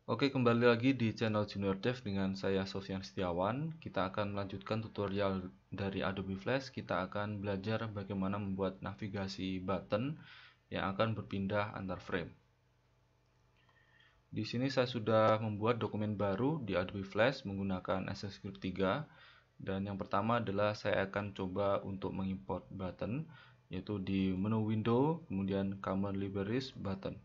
Oke, kembali lagi di channel Junior Dev dengan saya Sofyan Setiawan. Kita akan melanjutkan tutorial dari Adobe Flash. Kita akan belajar bagaimana membuat navigasi button yang akan berpindah antar frame. Di sini saya sudah membuat dokumen baru di Adobe Flash menggunakan ActionScript 3. Dan yang pertama adalah saya akan coba untuk mengimport button, yaitu di menu window, kemudian Common Libraries button.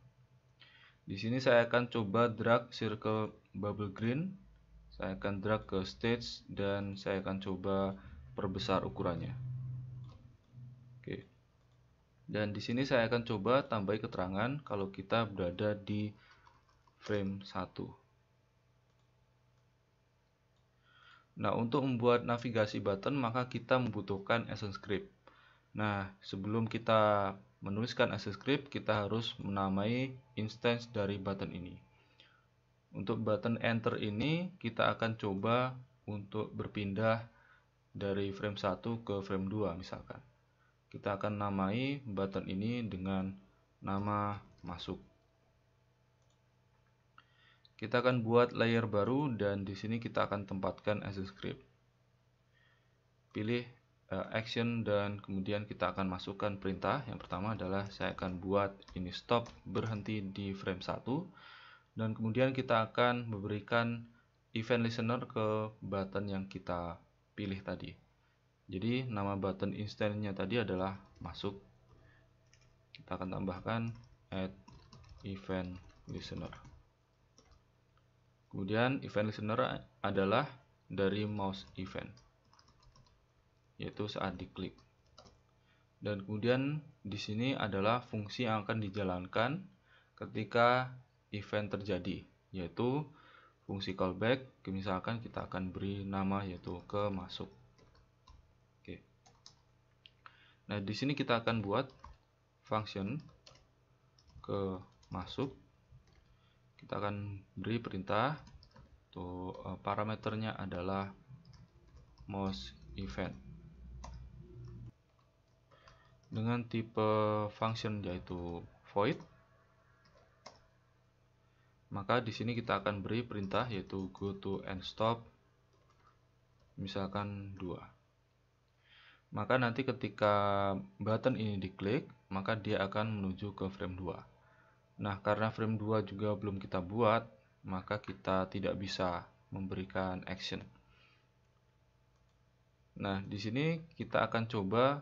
Di sini saya akan coba drag circle bubble green. Saya akan drag ke stage dan saya akan coba perbesar ukurannya. Oke. Dan di sini saya akan coba tambahi keterangan kalau kita berada di frame 1. Nah, untuk membuat navigasi button maka kita membutuhkan ActionScript. Nah, sebelum kita menuliskan ActionScript, kita harus menamai instance dari button ini. Untuk button enter ini kita akan coba untuk berpindah dari frame 1 ke frame 2 misalkan. Kita akan namai button ini dengan nama masuk. Kita akan buat layer baru dan di sini kita akan tempatkan ActionScript. Pilih action dan kemudian kita akan masukkan perintah. Yang pertama adalah saya akan buat ini stop berhenti di frame 1. Dan kemudian kita akan memberikan event listener ke button yang kita pilih tadi. Jadi nama button instance-nya tadi adalah masuk. Kita akan tambahkan add event listener. Kemudian event listener adalah dari mouse event, yaitu saat diklik. Dan kemudian di sini adalah fungsi yang akan dijalankan ketika event terjadi, yaitu fungsi callback. Misalkan kita akan beri nama yaitu ke masuk. Oke. Nah, di sini kita akan buat function ke masuk. Kita akan beri perintah untuk parameternya adalah mouse event dengan tipe function yaitu void. Maka di sini kita akan beri perintah yaitu go to end stop misalkan 2. Maka nanti ketika button ini diklik, maka dia akan menuju ke frame 2. Nah, karena frame 2 juga belum kita buat, maka kita tidak bisa memberikan action. Nah, di sini kita akan coba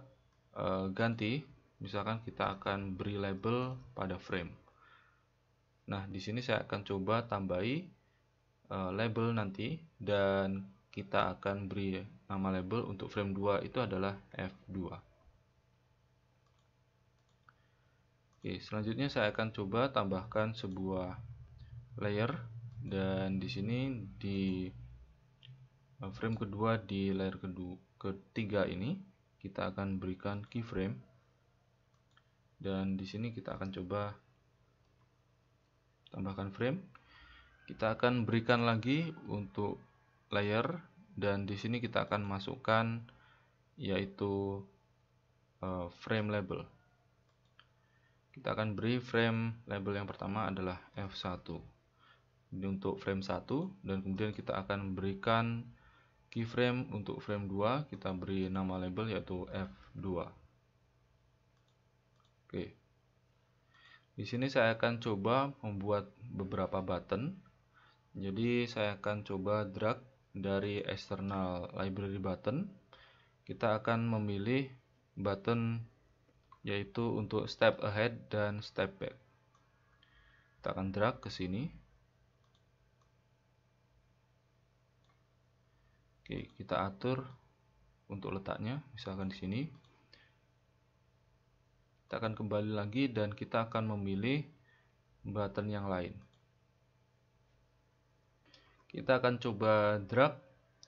ganti, misalkan kita akan beri label pada frame. Nah, di sini saya akan coba tambahi label nanti dan kita akan beri nama label untuk frame 2 itu adalah F2. Oke, selanjutnya saya akan coba tambahkan sebuah layer dan di sini di frame kedua di layer ketiga ini kita akan berikan keyframe dan di sini kita akan coba tambahkan frame. Kita akan berikan lagi untuk layer dan di sini kita akan masukkan yaitu frame label. Kita akan beri frame label yang pertama adalah F1. Ini untuk frame 1 dan kemudian kita akan berikan keyframe untuk frame 2, kita beri nama label yaitu F2. Oke. Di sini saya akan coba membuat beberapa button. Jadi saya akan coba drag dari external library button. Kita akan memilih button yaitu untuk step ahead dan step back. Kita akan drag ke sini. Oke, kita atur untuk letaknya, misalkan di sini. Kita akan kembali lagi dan kita akan memilih button yang lain. Kita akan coba drag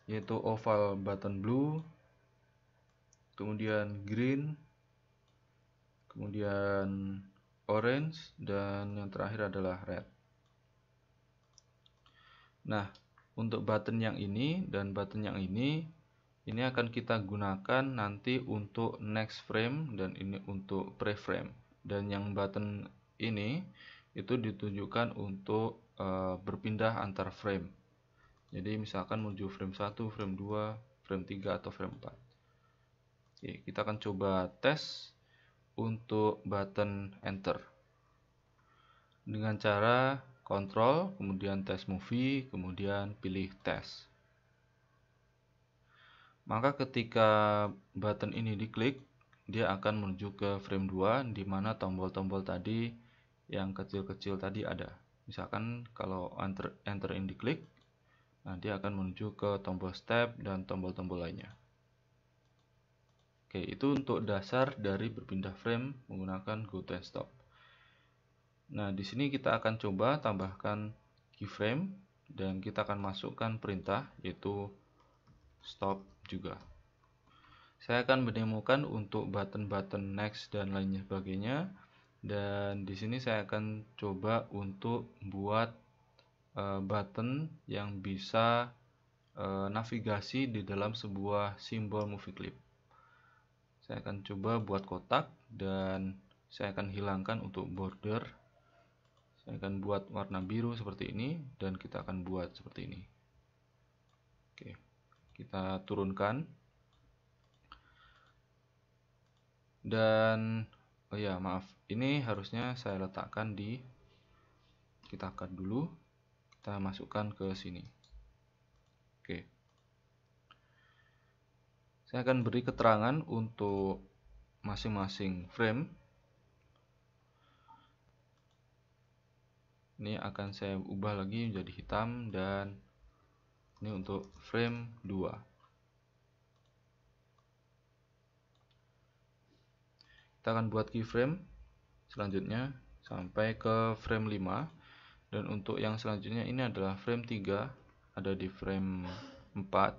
yaitu oval button blue, kemudian green, kemudian orange, dan yang terakhir adalah red. Nah, untuk button yang ini dan button yang ini akan kita gunakan nanti untuk next frame dan ini untuk preframe. Dan yang button ini itu ditunjukkan untuk berpindah antar frame. Jadi misalkan menuju frame 1, frame 2, frame 3 atau frame 4. Oke, kita akan coba tes untuk button enter dengan cara kontrol, kemudian tes movie, kemudian pilih tes. Maka ketika button ini diklik, dia akan menuju ke frame 2 di mana tombol-tombol tadi yang kecil-kecil tadi ada. Misalkan kalau enter ini diklik, nah dia akan menuju ke tombol step dan tombol-tombol lainnya. Oke, itu untuk dasar dari berpindah frame menggunakan go to and stop. Nah, di sini kita akan coba tambahkan keyframe dan kita akan masukkan perintah yaitu stop juga. Saya akan mendemokan untuk button-button next dan lainnya sebagainya. Dan di sini saya akan coba untuk buat button yang bisa navigasi di dalam sebuah simbol movie clip. Saya akan coba buat kotak dan saya akan hilangkan untuk border. Saya akan buat warna biru seperti ini dan kita akan buat seperti ini. Oke, kita turunkan. Dan oh ya, maaf, ini harusnya saya letakkan di, kita cut dulu, kita masukkan ke sini. Oke, saya akan beri keterangan untuk masing-masing frame. Ini akan saya ubah lagi menjadi hitam dan ini untuk frame 2. Kita akan buat keyframe selanjutnya sampai ke frame 5. Dan untuk yang selanjutnya ini adalah frame 3, ada di frame 4.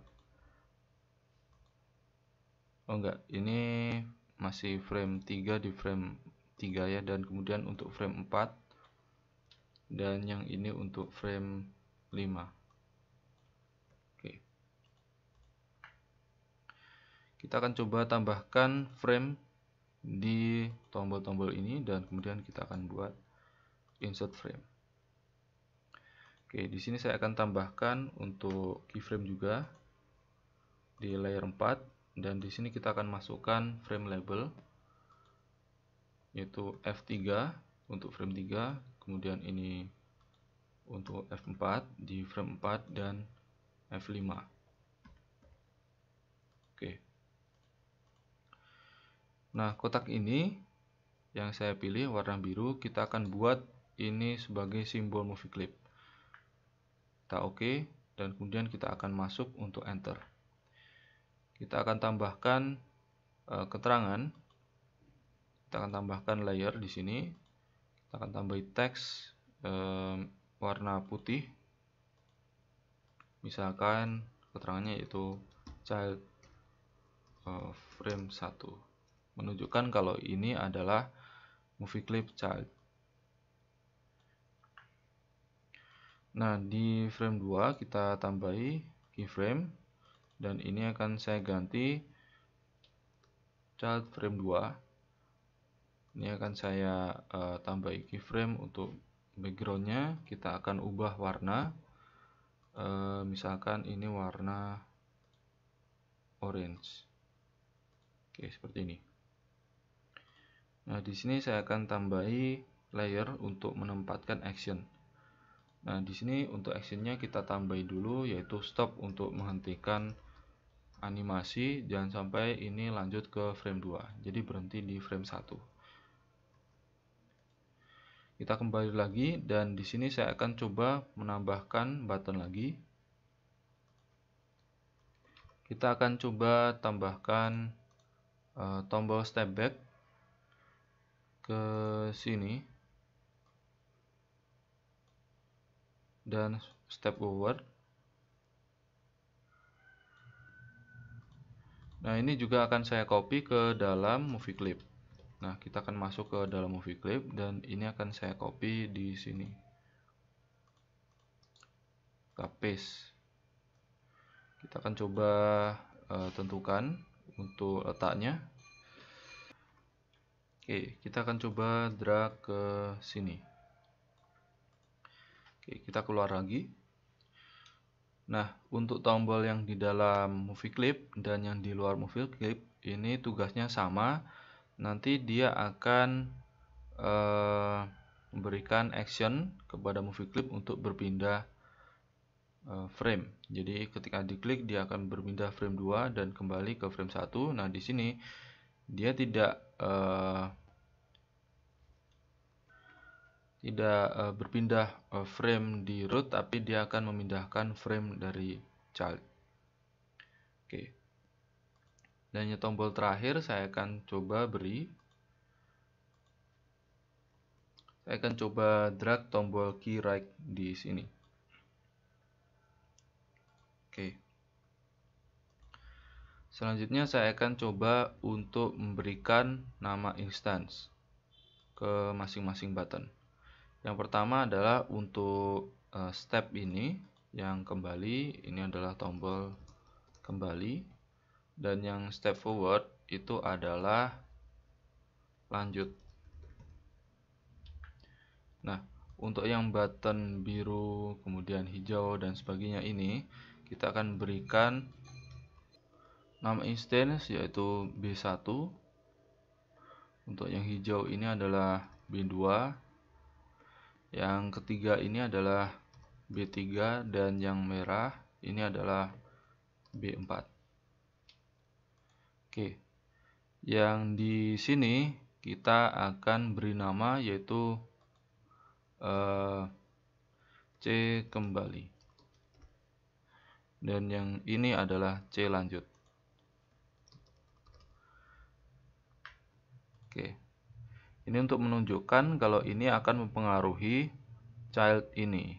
Oh enggak, ini masih frame 3 di frame 3 ya, dan kemudian untuk frame 4 dan yang ini untuk frame 5. Oke. Kita akan coba tambahkan frame di tombol-tombol ini dan kemudian kita akan buat insert frame. Oke, di sini saya akan tambahkan untuk keyframe juga di layer 4 dan di sini kita akan masukkan frame label yaitu F3 untuk frame 3, kemudian ini untuk F4 di frame 4 dan F5. Oke. Nah, kotak ini yang saya pilih warna biru, kita akan buat ini sebagai simbol movie clip. Kita oke, dan kemudian kita akan masuk untuk enter. Kita akan tambahkan keterangan. Kita akan tambahkan layer di sini. Kita akan tambahin teks warna putih. Misalkan keterangannya yaitu child frame 1. Menunjukkan kalau ini adalah movie clip child. Nah, di frame 2 kita tambahi keyframe dan ini akan saya ganti child frame 2. Ini akan saya tambahi keyframe untuk backgroundnya. Kita akan ubah warna, misalkan ini warna orange. Oke, seperti ini. Nah, di sini saya akan tambahi layer untuk menempatkan action. Nah, di sini untuk actionnya kita tambahi dulu yaitu stop untuk menghentikan animasi, jangan sampai ini lanjut ke frame 2. Jadi berhenti di frame 1. Kita kembali lagi dan di sini saya akan coba menambahkan button lagi. Kita akan coba tambahkan tombol step back ke sini dan step forward. Nah, ini juga akan saya copy ke dalam movie clip. Nah, kita akan masuk ke dalam movie clip dan ini akan saya copy di sini. Kita paste. Kita akan coba tentukan untuk letaknya. Oke, kita akan coba drag ke sini. Oke, kita keluar lagi. Nah, untuk tombol yang di dalam movie clip dan yang di luar movie clip ini tugasnya sama. Nanti dia akan memberikan action kepada movie clip untuk berpindah frame. Jadi ketika diklik dia akan berpindah frame 2 dan kembali ke frame 1. Nah, di sini dia tidak berpindah frame di root, tapi dia akan memindahkan frame dari child. Oke. Dan yang tombol terakhir saya akan coba beri. Saya akan coba drag tombol key right di sini. Oke. Selanjutnya saya akan coba untuk memberikan nama instance ke masing-masing button. Yang pertama adalah untuk step ini yang kembali, ini adalah tombol kembali, dan yang step forward itu adalah lanjut. Nah, untuk yang button biru, kemudian hijau dan sebagainya ini kita akan berikan nama instance yaitu B1. Untuk yang hijau ini adalah B2. Yang ketiga ini adalah B3 dan yang merah ini adalah B4. Oke. Yang di sini kita akan beri nama yaitu C kembali. Dan yang ini adalah C lanjut. Oke. Ini untuk menunjukkan kalau ini akan mempengaruhi child ini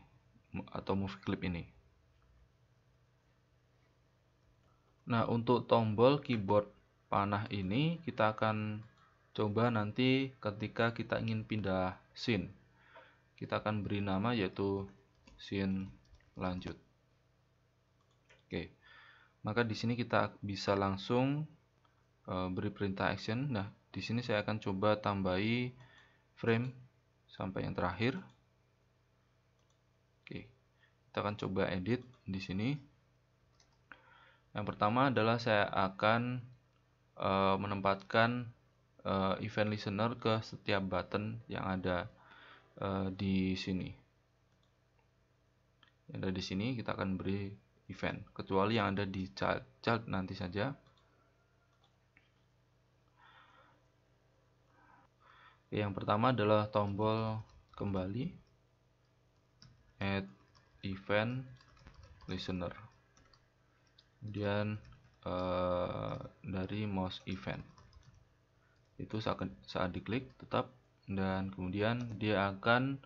atau movie clip ini. Nah, untuk tombol keyboard panah ini kita akan coba nanti ketika kita ingin pindah scene. Kita akan beri nama yaitu scene lanjut. Oke. Maka di sini kita bisa langsung beri perintah action. Nah, di sini saya akan coba tambahi frame sampai yang terakhir. Oke. Kita akan coba edit di sini. Yang pertama adalah saya akan menempatkan event listener ke setiap button yang ada di sini. Yang ada di sini kita akan beri event, kecuali yang ada di child nanti saja. Oke, yang pertama adalah tombol kembali, add event listener, kemudian dari mouse event itu saat diklik tetap, dan kemudian dia akan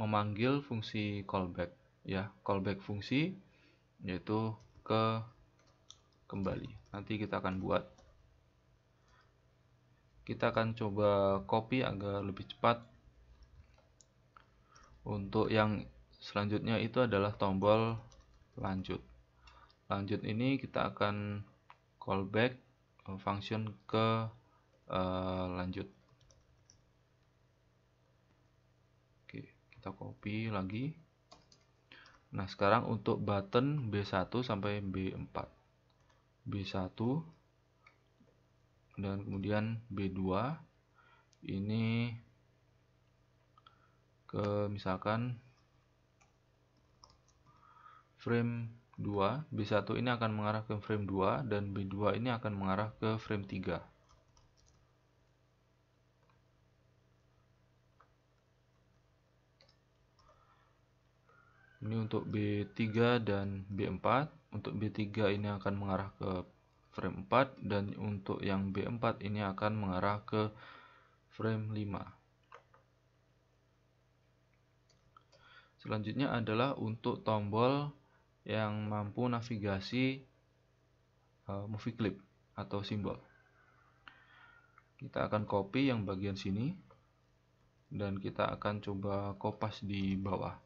memanggil fungsi callback, ya, callback fungsi yaitu ke kembali. Nanti kita akan buat. Kita akan coba copy agar lebih cepat. Untuk yang selanjutnya itu adalah tombol lanjut. Lanjut ini kita akan callback function ke lanjut. Oke, kita copy lagi. Nah, sekarang untuk button B1 sampai B4. B1 dan kemudian B2 ini ke misalkan frame 2. B1 ini akan mengarah ke frame 2 dan B2 ini akan mengarah ke frame 3. Ini untuk B3 dan B4. Untuk B3 ini akan mengarah ke frame 4 dan untuk yang B4 ini akan mengarah ke frame 5. Selanjutnya adalah untuk tombol yang mampu navigasi movie clip atau simbol. Kita akan copy yang bagian sini dan kita akan coba kopas di bawah.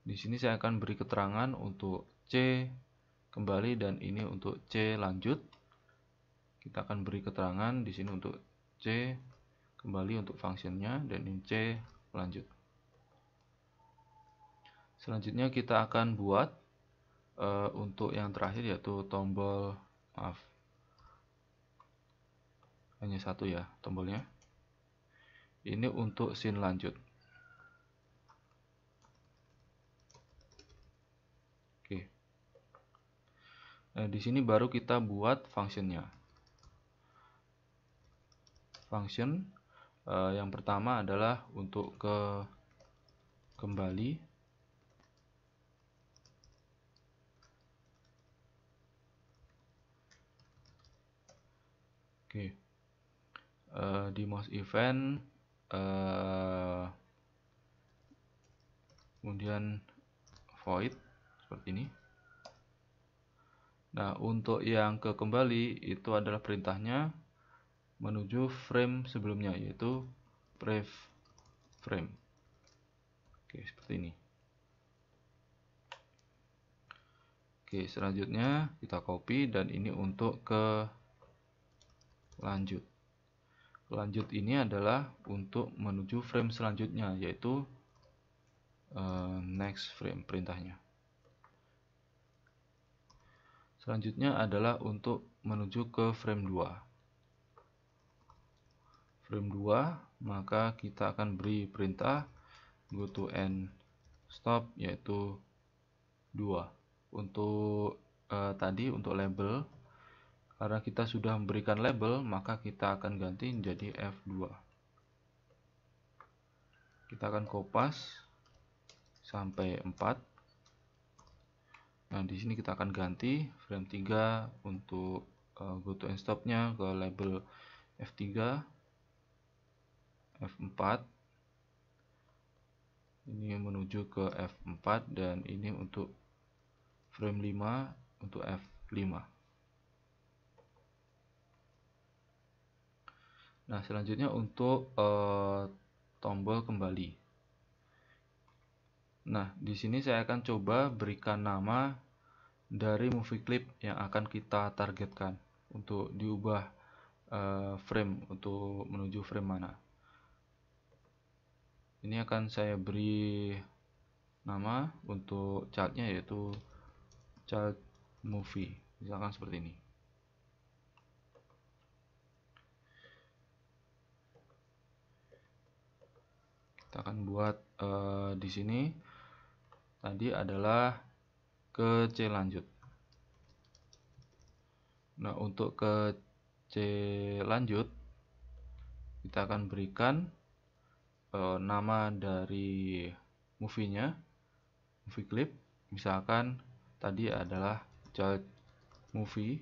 Di sini saya akan beri keterangan untuk C kembali dan ini untuk C lanjut. Kita akan beri keterangan di sini untuk C kembali untuk fungsinya dan ini C lanjut. Selanjutnya kita akan buat untuk yang terakhir, yaitu tombol, maaf, hanya satu ya tombolnya. Ini untuk scene lanjut. Oke. Nah, di sini baru kita buat functionnya. Function yang pertama adalah untuk kembali. Oke. Di mouse event, kemudian void seperti ini. Nah, untuk yang ke kembali itu adalah perintahnya menuju frame sebelumnya, yaitu prev frame. Oke, seperti ini. Oke, selanjutnya kita copy, dan ini untuk ke lanjut. Lanjut ini adalah untuk menuju frame selanjutnya, yaitu next frame perintahnya. Selanjutnya adalah untuk menuju ke frame 2. Frame 2, maka kita akan beri perintah go to end stop, yaitu 2. Untuk tadi untuk label, karena kita sudah memberikan label, maka kita akan ganti menjadi F2. Kita akan kopas sampai 4. Nah, di sini kita akan ganti frame 3 untuk go to end stop-nya ke label F3, F4. Ini menuju ke F4, dan ini untuk frame 5 untuk F5. Nah, selanjutnya untuk tombol kembali. Nah, di sini saya akan coba berikan nama dari movie clip yang akan kita targetkan untuk diubah frame untuk menuju frame mana. Ini akan saya beri nama untuk childnya, yaitu child movie, misalkan seperti ini. Kita akan buat di sini tadi adalah ke C lanjut. Nah, untuk ke C lanjut kita akan berikan nama dari movie-nya, movie clip, misalkan tadi adalah child movie.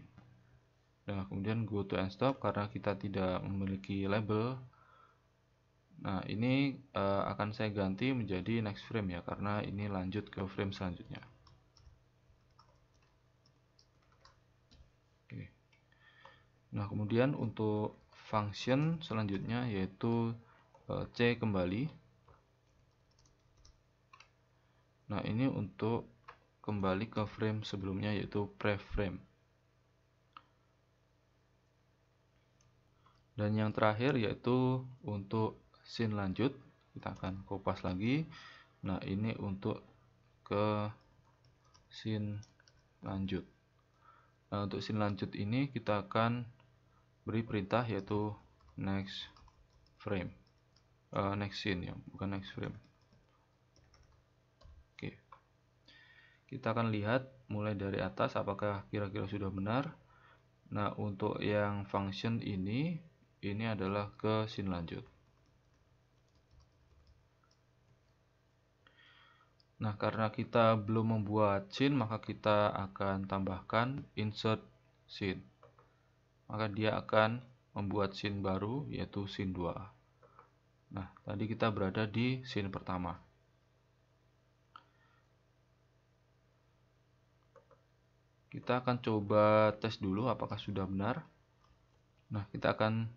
Nah, kemudian go to end stop karena kita tidak memiliki label. Nah, ini akan saya ganti menjadi next frame ya, karena ini lanjut ke frame selanjutnya. Oke. Nah, kemudian untuk function selanjutnya yaitu C kembali. Nah, ini untuk kembali ke frame sebelumnya, yaitu preframe. Dan yang terakhir yaitu untuk scene lanjut, kita akan kopas lagi. Nah, ini untuk ke scene lanjut. Nah, untuk scene lanjut ini kita akan beri perintah yaitu next frame, next scene ya, bukan next frame. Oke, kita akan lihat mulai dari atas apakah kira-kira sudah benar. Nah, untuk yang function ini adalah ke scene lanjut. Nah, karena kita belum membuat scene, maka kita akan tambahkan insert scene. Maka dia akan membuat scene baru, yaitu scene 2. Nah, tadi kita berada di scene pertama. Kita akan coba tes dulu apakah sudah benar. Nah, kita akan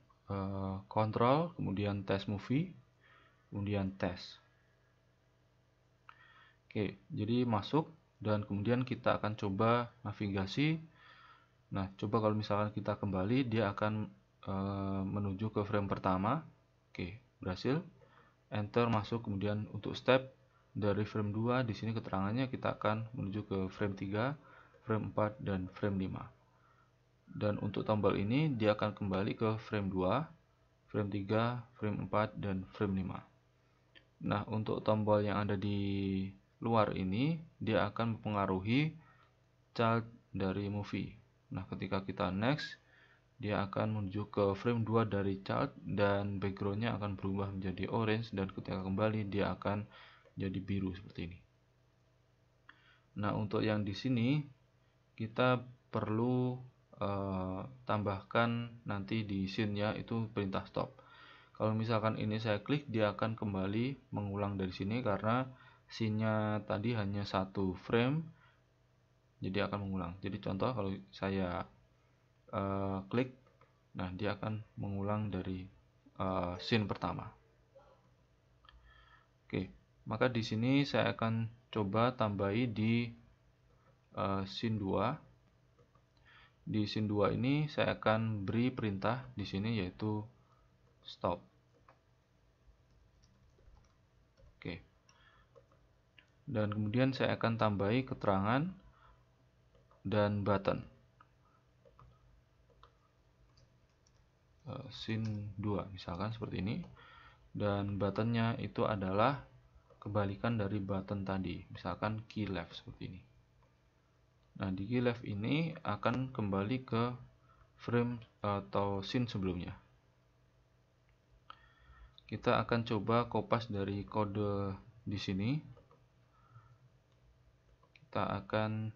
kontrol, kemudian tes movie, kemudian tes. Oke, jadi masuk, dan kemudian kita akan coba navigasi. Nah, coba kalau misalkan kita kembali, dia akan menuju ke frame pertama. Oke, berhasil. Enter masuk, kemudian untuk step dari frame 2 di sini keterangannya kita akan menuju ke frame 3, frame 4 dan frame 5. Dan untuk tombol ini dia akan kembali ke frame 2, frame 3, frame 4 dan frame 5. Nah, untuk tombol yang ada di luar ini dia akan mempengaruhi child dari movie. Nah, ketika kita next, dia akan menuju ke frame 2 dari child dan backgroundnya akan berubah menjadi orange, dan ketika kembali dia akan jadi biru seperti ini. Nah, untuk yang di sini kita perlu tambahkan nanti di scene-nya itu perintah stop. Kalau misalkan ini saya klik, dia akan kembali mengulang dari sini karena scene-nya tadi hanya satu frame, jadi akan mengulang. Jadi contoh kalau saya klik, nah dia akan mengulang dari scene pertama. Oke, maka di sini saya akan coba tambahi di scene 2. Di scene 2 ini saya akan beri perintah di sini yaitu stop. Oke. Dan kemudian saya akan tambahi keterangan dan button. Scene 2 misalkan seperti ini. Dan buttonnya itu adalah kebalikan dari button tadi, misalkan key left seperti ini. Nah, di key left ini akan kembali ke frame atau scene sebelumnya. Kita akan coba kopas dari kode di sini. Kita akan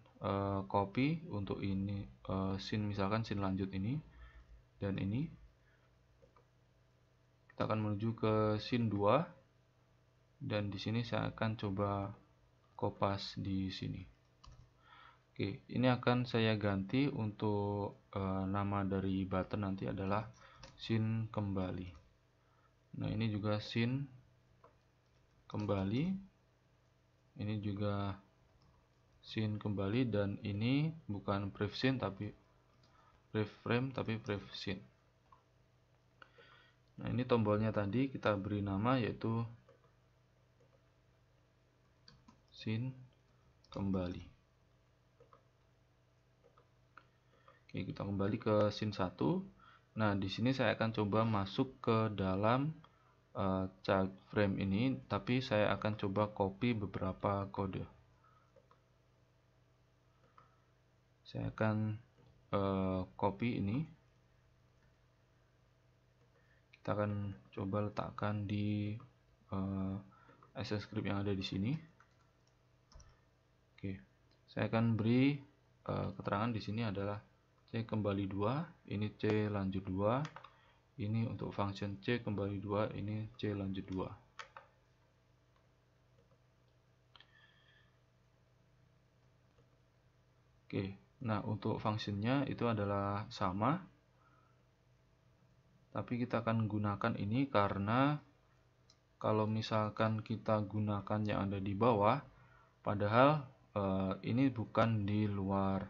copy untuk ini scene, misalkan scene lanjut ini dan ini. Kita akan menuju ke scene 2 dan di sini saya akan coba kopas di sini. Oke, ini akan saya ganti untuk nama dari button nanti adalah scene kembali. Nah, ini juga scene kembali, ini juga scene kembali, dan ini bukan pref scene tapi pref frame tapi pref scene. Nah, ini tombolnya tadi kita beri nama yaitu scene kembali. Oke, kita kembali ke scene 1. Nah, di sini saya akan coba masuk ke dalam child frame ini, tapi saya akan coba copy beberapa kode. Saya akan copy ini. Kita akan coba letakkan di access script yang ada di sini. Oke, saya akan beri keterangan di sini adalah C kembali 2, ini C lanjut 2, ini untuk function C kembali 2, ini C lanjut 2. Oke, nah untuk fungsinya itu adalah sama, tapi kita akan gunakan ini karena kalau misalkan kita gunakan yang ada di bawah, padahal ini bukan di luar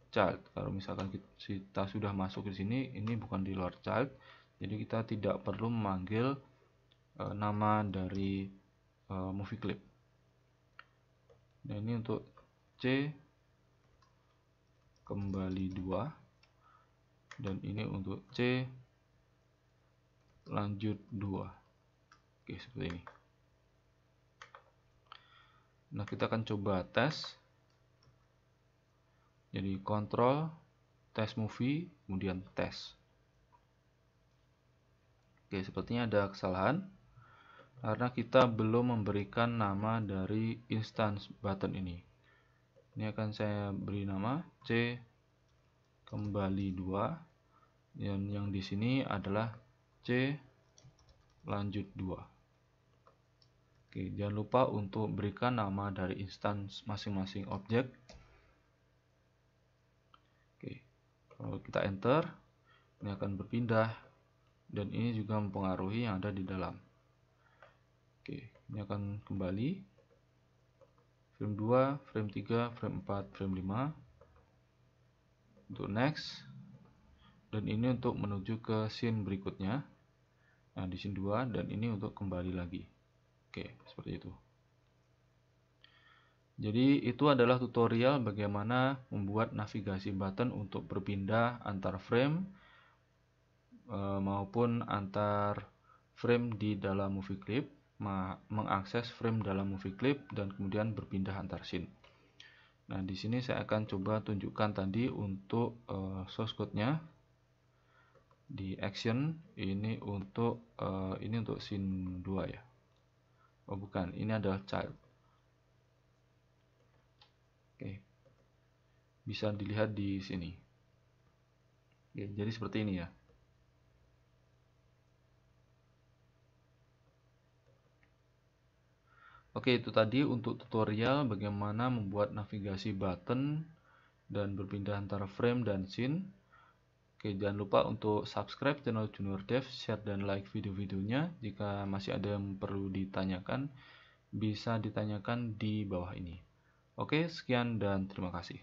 child. Kalau misalkan kita sudah masuk di sini, ini bukan di luar child, jadi kita tidak perlu memanggil nama dari movie clip. Nah, ini untuk C kembali 2 dan ini untuk C lanjut 2. Oke, seperti ini. Nah, kita akan coba tes. Jadi kontrol, tes movie, kemudian tes. Oke, sepertinya ada kesalahan karena kita belum memberikan nama dari instance button ini. Ini akan saya beri nama C kembali 2 dan yang di sini adalah C lanjut 2. Oke, jangan lupa untuk berikan nama dari instance masing-masing objek. Oke, kalau kita enter, ini akan berpindah dan ini juga mempengaruhi yang ada di dalam. Oke, ini akan kembali frame 2, frame 3, frame 4, frame 5 untuk next, dan ini untuk menuju ke scene berikutnya. Nah, di scene 2 dan ini untuk kembali lagi. Oke, seperti itu. Jadi itu adalah tutorial bagaimana membuat navigasi button untuk berpindah antar frame maupun antar frame di dalam movie clip, mengakses frame dalam movie clip dan kemudian berpindah antar scene. Nah, di sini saya akan coba tunjukkan tadi untuk source code-nya di action. Ini untuk scene 2 ya. Oh, bukan, ini adalah child. Oke. Bisa dilihat di sini. Oke, jadi seperti ini ya. Oke, itu tadi untuk tutorial bagaimana membuat navigasi button dan berpindah antara frame dan scene. Oke, jangan lupa untuk subscribe channel Junior Dev, share dan like video-videonya. Jika masih ada yang perlu ditanyakan, bisa ditanyakan di bawah ini. Oke, sekian dan terima kasih.